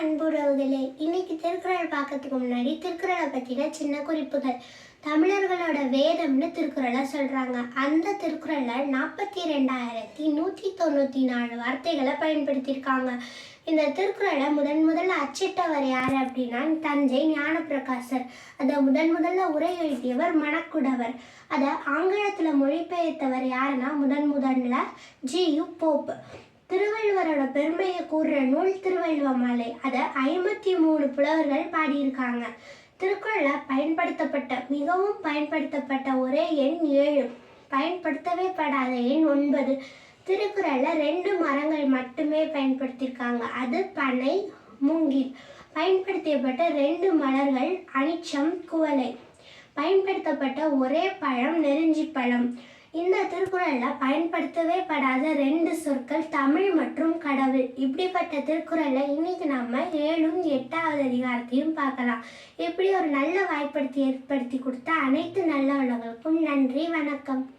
அன்புறவுகளே, இன்னைக்கு திருக்குறள் பார்க்கறதுக்கு முன்னாடி திருக்குறளை பற்றின சின்ன குறிப்புகள். தமிழர்களோட வேதம்னு திருக்குறளை சொல்கிறாங்க. அந்த திருக்குறளில் 42,194 வார்த்தைகளை பயன்படுத்தியிருக்காங்க. இந்த திருக்குறளை முதல்ல அச்சிட்டவர் யார் அப்படின்னா தஞ்சை ஞானப்பிரகாசர். அதை முதல்ல உரை எழுதியவர் மணக்குடவர். அதை ஆங்கிலத்தில் மொழிபெயர்த்தவர் யாருன்னா முதல்ல ஜி.யு. போப். திருவள்ளுவரோட பெருமையை கூறுற நூல் திருவள்ளுவ மாலை. அதை 53 புலவர்கள் பாடியிருக்காங்க. திருக்குறளில் மிகவும் பயன்படுத்தப்பட்ட ஒரே எண் 7, பயன்படுத்தவே படாத எண் 9. திருக்குறளில் 2 மரங்கள் மட்டுமே பயன்படுத்தியிருக்காங்க. அது பனை, மூங்கில். பயன்படுத்தப்பட்ட 2 மலர்கள் அனிச்சம், குவளை. பயன்படுத்தப்பட்ட ஒரே பழம் நெருஞ்சி பழம். இந்த திருக்குறளில் பயன்படுத்தவே படாத 2 சொற்கள் தமிழ் மற்றும் கடவுள். இப்படிப்பட்ட திருக்குறளில் இன்னைக்கு நம்ம 7ம் 8வது அதிகாரத்தையும் பார்க்கலாம். இப்படி ஒரு நல்ல வாய்ப்படுத்தி ஏற்படுத்தி கொடுத்த அனைத்து நல்ல உள்ளவர்களுக்கும் நன்றி, வணக்கம்.